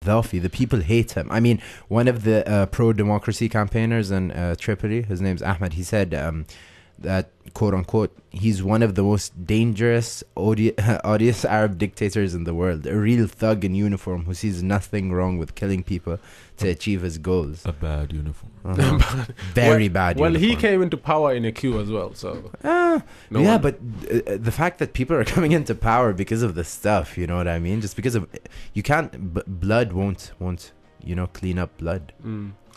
Gaddafi. The people hate him. I mean, one of the pro-democracy campaigners in Tripoli, his name's Ahmed, he said that, quote unquote, he's one of the most dangerous, odious Arab dictators in the world. A real thug in uniform who sees nothing wrong with killing people to achieve his goals. A bad uniform. Very bad Well, uniform. he came into power in a coup as well, so... But the fact that people are coming into power because of this stuff, you know what I mean? Just because of... You can't... blood won't, clean up blood.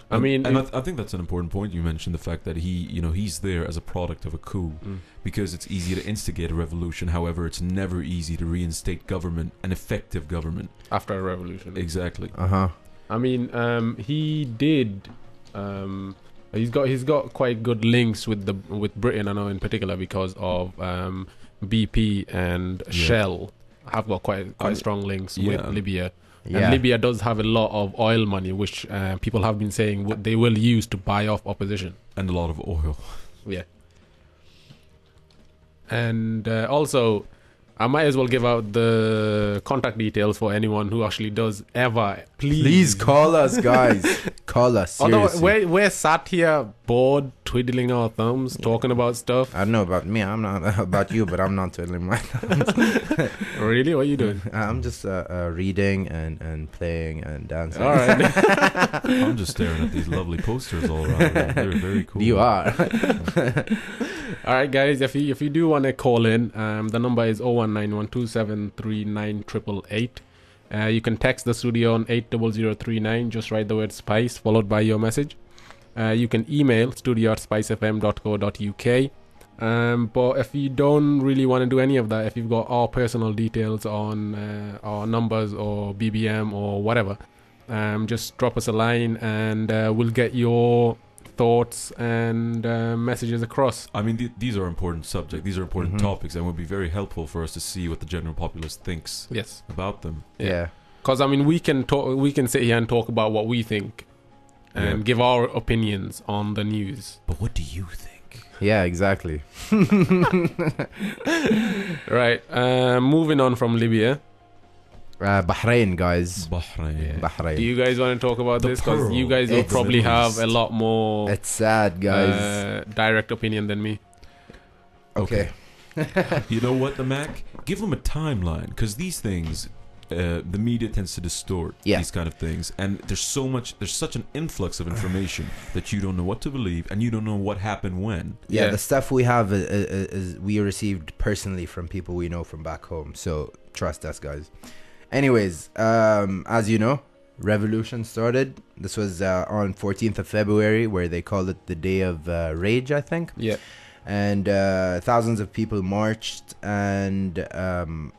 I mean... I think that's an important point. You mentioned the fact that he's there as a product of a coup because it's easy to instigate a revolution. However, it's never easy to reinstate government, an effective government. After a revolution. Exactly. I mean, he did... he's got quite good links with Britain, I know, in particular, because of BP and Shell have got quite strong links with Libya. Yeah. And Libya does have a lot of oil money, which people have been saying they will use to buy off opposition. And a lot of oil. Yeah. And also, I might as well give out the contact details for anyone who actually does ever. Please call us, guys. Call us, seriously. Although we're sat here bored, twiddling our thumbs, talking about stuff. I don't know about me. I'm not about you, but I'm not twiddling my thumbs. Really? What are you doing? I'm just reading and playing and dancing. All right. I'm just staring at these lovely posters all around. They're very cool. You are. All right, guys. If you do want to call in, the number is 01912739888. You can text the studio on 80039. Just write the word spice followed by your message. You can email studio@spicefm.co.uk. But if you don't really want to do any of that, if you've got our personal details on our numbers or BBM or whatever, just drop us a line and we'll get your thoughts and messages across. I mean, these are important subjects. These are important topics, and would be very helpful for us to see what the general populace thinks about them. Yeah. Because I mean, we can sit here and talk about what we think and give our opinions on the news. But what do you think? Yeah, exactly. Right. Moving on from Libya. Bahrain, guys. Bahrain. Do you guys want to talk about this? Because you guys will It's probably the have a least. lot more It's sad, guys. direct opinion than me. Okay. You know what, the Mac? Give them a timeline, because these things, the media tends to distort these kind of things, and there's such an influx of information that you don't know what to believe, and you don't know what happened when. Yeah, the stuff we have is we received personally from people we know from back home. So trust us, guys. Anyways, as you know, revolution started. This was on 14th of February, where they called it the Day of Rage, I think. Yeah. And thousands of people marched, and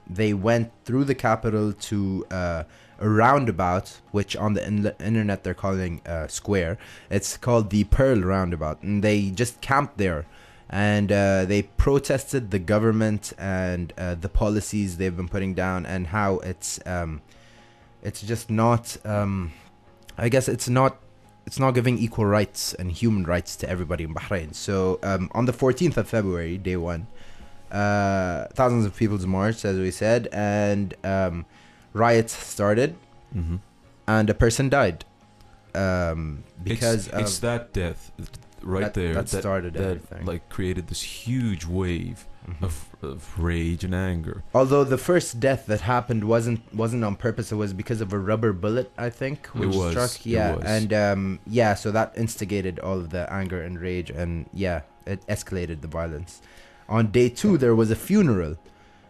they went through the capital to a roundabout, which on the internet they're calling square. It's called the Pearl Roundabout, and they just camped there. And they protested the government and the policies they've been putting down, and how it's just not. I guess it's not giving equal rights and human rights to everybody in Bahrain. So on the 14th of February, day one, thousands of people marched, as we said, and riots started, and a person died because it's that death. That started everything. Like created this huge wave of rage and anger. Although the first death that happened wasn't on purpose, it was because of a rubber bullet, I think, which struck. Yeah, and so that instigated all of the anger and rage, and it escalated the violence. On day two, there was a funeral,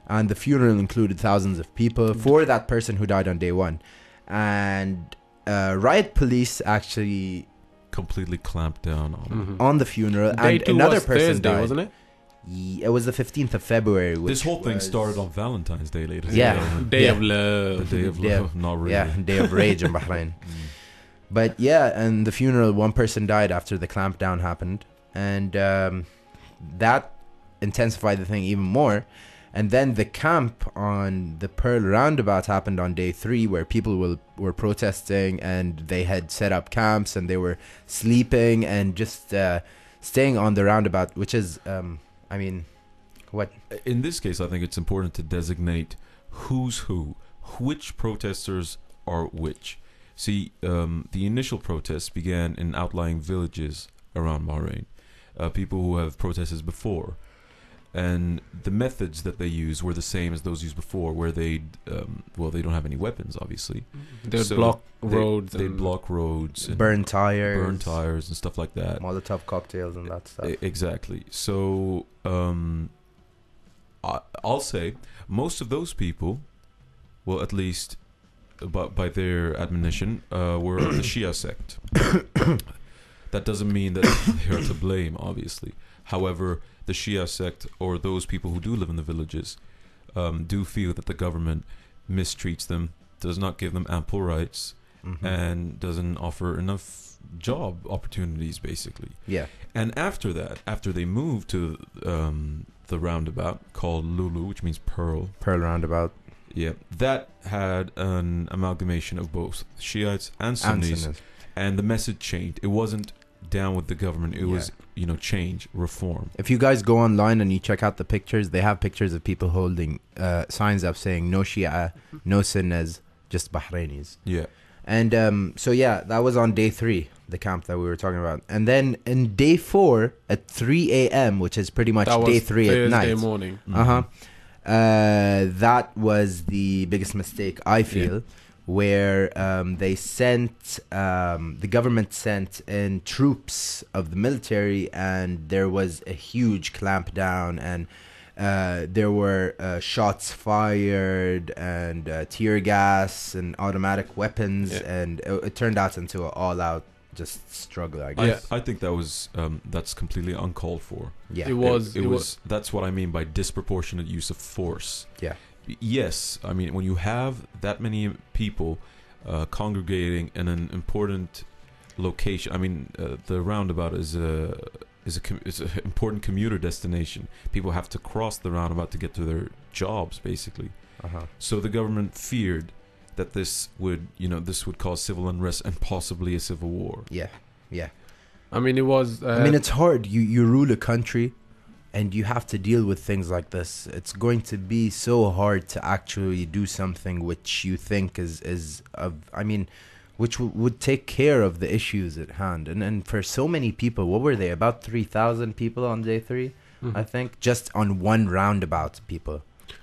and the funeral included thousands of people for that person who died on day one, and riot police actually completely clamped down on the funeral, Day and two another was person Thursday, died. Wasn't it? It was the 15th of February. This whole thing started on Valentine's Day, ladies and Yeah. gentlemen. Day of love. The day of love. Not really. Yeah, Day of Rage in Bahrain. But and the funeral, one person died after the clampdown happened, and that intensified the thing even more. And then the camp on the Pearl Roundabout happened on day 3, where people were protesting, and they had set up camps, and they were sleeping and just staying on the roundabout, which is, what? In this case, I think it's important to designate who's who, which protesters are which. See, the initial protests began in outlying villages around Bahrain. People who have protested before. And the methods that they use were the same as those used before, where they don't have any weapons, obviously. They'd block roads. They'd block roads. And burn tires and stuff like that. Molotov cocktails and that stuff. Exactly. So I'll say most of those people, well, at least by their admonition, were of the Shia sect. That doesn't mean that they are to blame, obviously. However, the Shia sect, or those people who do live in the villages, do feel that the government mistreats them, does not give them ample rights, and doesn't offer enough job opportunities, basically. Yeah. And after that, after they moved to the roundabout called Lulu, which means pearl. Pearl roundabout. Yeah. That had an amalgamation of both Shiites and Sunnis. And the message changed. It wasn't down with the government. It was, change, reform. If you guys go online and you check out the pictures, they have pictures of people holding signs up saying no Shia, no Sunnis, just Bahrainis. Yeah. And that was on day 3, the camp that we were talking about. And then in day 4 at 3 a.m., which is pretty much day 3 at night. Thursday morning. That was the biggest mistake, I feel. Yeah. Where the government sent in troops of the military, and there was a huge clampdown, and there were shots fired, and tear gas and automatic weapons, and it turned out into an all-out just struggle, I guess. I think that was that's completely uncalled for. Yeah, it was. That's what I mean by disproportionate use of force. Yeah. Yes, I mean, when you have that many people congregating in an important location, I mean, the roundabout is an important commuter destination. People have to cross the roundabout to get to their jobs, basically. So the government feared that this would cause civil unrest and possibly a civil war. Yeah. I mean, it was. It's hard. You rule a country, and you have to deal with things like this. It's going to be so hard to actually do something which you think which would take care of the issues at hand. And for so many people, what were they? About 3,000 people on day 3, I think, just on one roundabout.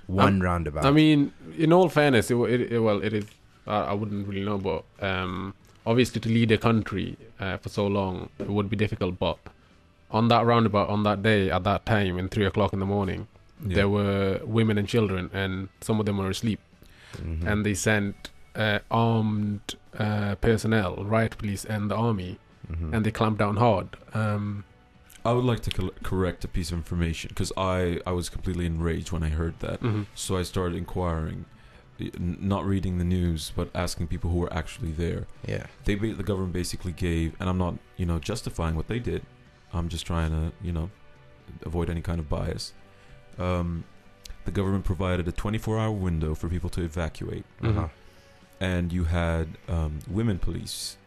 One roundabout. I mean, in all fairness, it is. I wouldn't really know, but obviously to lead a country for so long, it would be difficult. But on that roundabout, on that day, at that time, in 3 o'clock in the morning, there were women and children, and some of them were asleep. And they sent armed personnel, riot police, and the army, and they clamped down hard. I would like to correct a piece of information, because I was completely enraged when I heard that. So I started inquiring, not reading the news, but asking people who were actually there. Yeah, the government basically gave, and I'm not justifying what they did. I'm just trying to, avoid any kind of bias. The government provided a 24-hour window for people to evacuate. And you had women police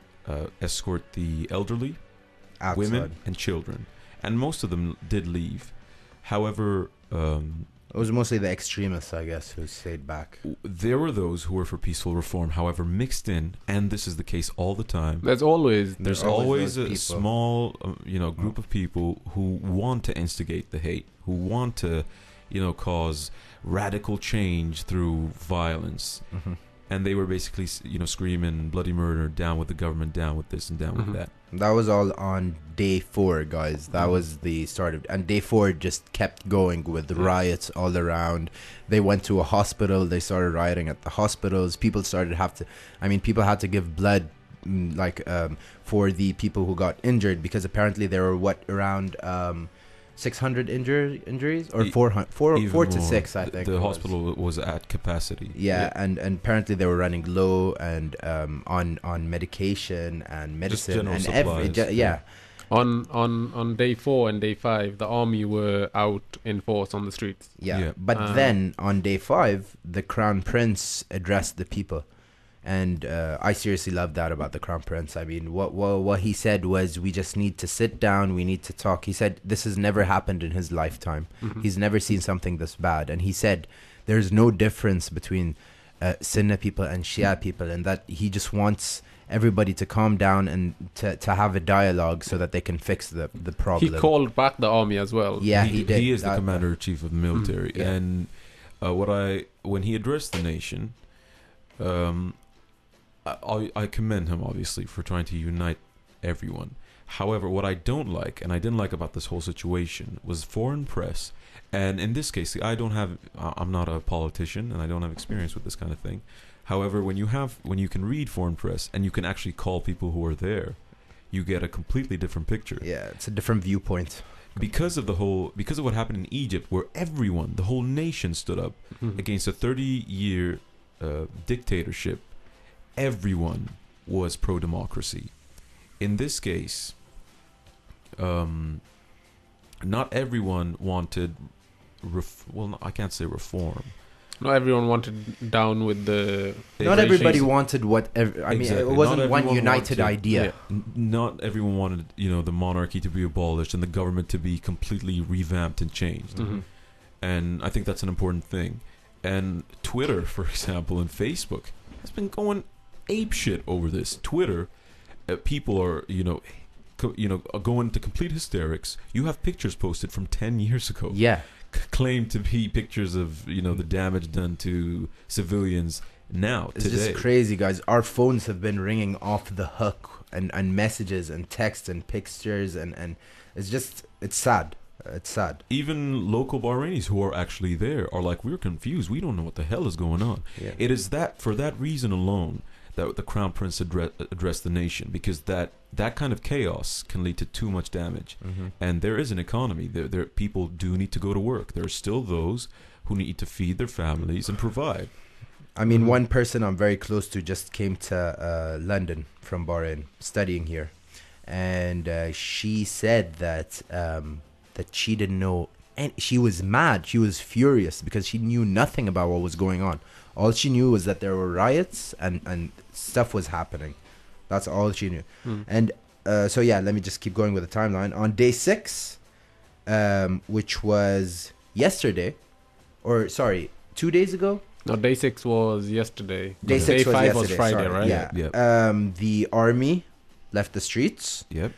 escort the elderly, outside, women, and children. And most of them did leave. However, it was mostly the extremists, I guess, who stayed back. There were those who were for peaceful reform, however, mixed in, and this is the case all the time. There's always a small, group of people who want to instigate the hate, who want to, cause radical change through violence. And they were basically, screaming bloody murder, down with the government, down with this and down with that. That was all on day 4, guys. That was the start of... And day 4 just kept going with riots all around. They went to a hospital. They started rioting at the hospitals. People people had to give blood, for the people who got injured, because apparently there were, around... 600 injuries, or 4 to 6, I think. The hospital was at capacity. Yeah, and apparently they were running low and on medication and medicine and supplies. On day 4 and day 5, the army were out in force on the streets. But then on day 5, the Crown Prince addressed the people. And I seriously love that about the Crown Prince. I mean, what he said was, we just need to sit down, we need to talk. He said this has never happened in his lifetime. He's never seen something this bad. And he said there's no difference between Sunni people and Shia people, and that he just wants everybody to calm down and to have a dialogue so that they can fix the problem. He called back the army as well. Yeah, he did. He is the commander-in-chief of the military. Yeah. And when he addressed the nation, I commend him, obviously, for trying to unite everyone. However, what I don't like, and I didn't like about this whole situation, was foreign press. And in this case, I'm not a politician, and I don't have experience with this kind of thing. However, when you can read foreign press and you can actually call people who are there, you get a completely different picture. Yeah, it's a different viewpoint. Because of what happened in Egypt, where the whole nation stood up against a 30-year dictatorship, everyone was pro-democracy. In this case, not everyone wanted, I can't say reform. Not everyone wanted down with the... Not everybody wanted Exactly. It wasn't one united idea. Yeah. Not everyone wanted, the monarchy to be abolished and the government to be completely revamped and changed. Mm-hmm. And I think that's an important thing. And Twitter, for example, and Facebook has been going apeshit over this. Twitter, people are, going to complete hysterics. You have pictures posted from 10 years ago. Yeah. Claim to be pictures of the damage done to civilians now. It's today. just crazy, guys. Our phones have been ringing off the hook, and messages and texts and pictures, and it's sad. It's sad. Even local Bahrainis who are actually there are like, we're confused. We don't know what the hell is going on. Yeah. It is that for that reason alone that the Crown Prince addressed the nation, because that kind of chaos can lead to too much damage. Mm-hmm. And there is an economy. There people do need to go to work. There are still those who need to feed their families and provide. I mean, one person I'm very close to just came to London from Bahrain, studying here, and she said that she didn't know, and she was mad. She was furious because she knew nothing about what was going on. All she knew was that there were riots and stuff was happening. That's all she knew. And so yeah, let me just keep going with the timeline. On day 6, which was yesterday, 2 days ago. No, day 6 was yesterday. Day 6 was 5 yesterday. was Friday, sorry. right? Yeah. Yep. The army left the streets. Yep.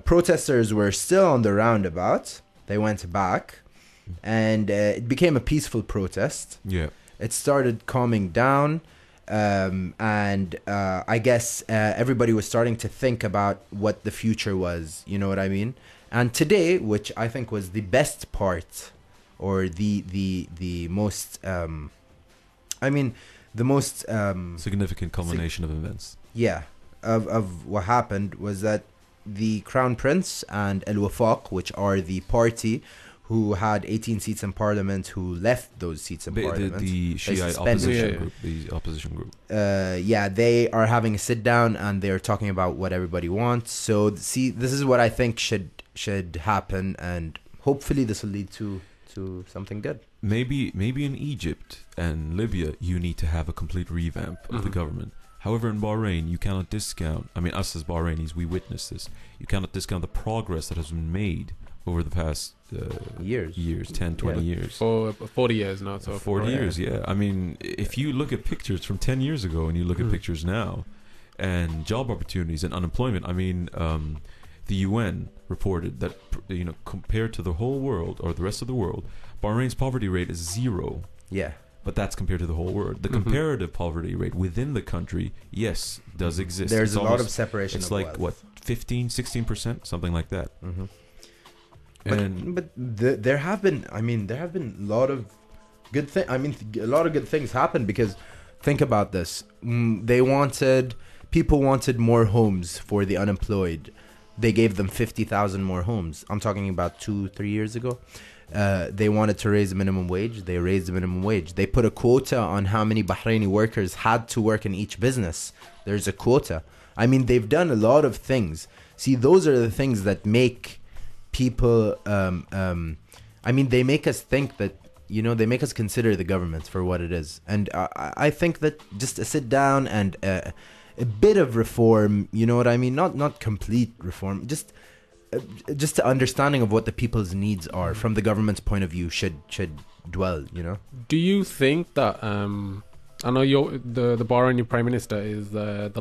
Protesters were still on the roundabout. They went back, and it became a peaceful protest. Yeah. It started calming down, and I guess everybody was starting to think about what the future was. You know what I mean? And today, which I think was the best part, or the most, the most Significant culmination of events. Yeah, of what happened was that the Crown Prince and El Wafaq, which are the party who had 18 seats in parliament, who left those seats in parliament. The Shiite opposition group. The opposition group. They are having a sit down and they're talking about what everybody wants. So see, this is what I think should happen, and hopefully this will lead to something good. Maybe in Egypt and Libya, you need to have a complete revamp of the government. However, in Bahrain, you cannot discount, us as Bahrainis, we witness this, you cannot discount the progress that has been made over the past years, 10, 20 years. For 40 years now. So 40 years, yeah. I mean, if you look at pictures from 10 years ago and you look at pictures now, and job opportunities and unemployment, the UN reported that, compared to the whole world or the rest of the world, Bahrain's poverty rate is 0. Yeah. But that's compared to the whole world. The comparative poverty rate within the country, yes, does exist. There's a lot of separation. It's like, wealth. 15, 16%, something like that. Mm-hmm. But there have been a lot of good things. A lot of good things happened, because think about this. People wanted more homes for the unemployed. They gave them 50,000 more homes. I'm talking about 2-3 years ago. They wanted to raise the minimum wage. They raised the minimum wage. They put a quota on how many Bahraini workers had to work in each business. There's a quota. They've done a lot of things. See, those are the things that make people, they make us think that, they make us consider the government for what it is. And I think that just a sit down and a bit of reform, you know what I mean? Not complete reform, just the understanding of what the people's needs are from the government's point of view should dwell, Do you think that I know the Bahraini Prime Minister is the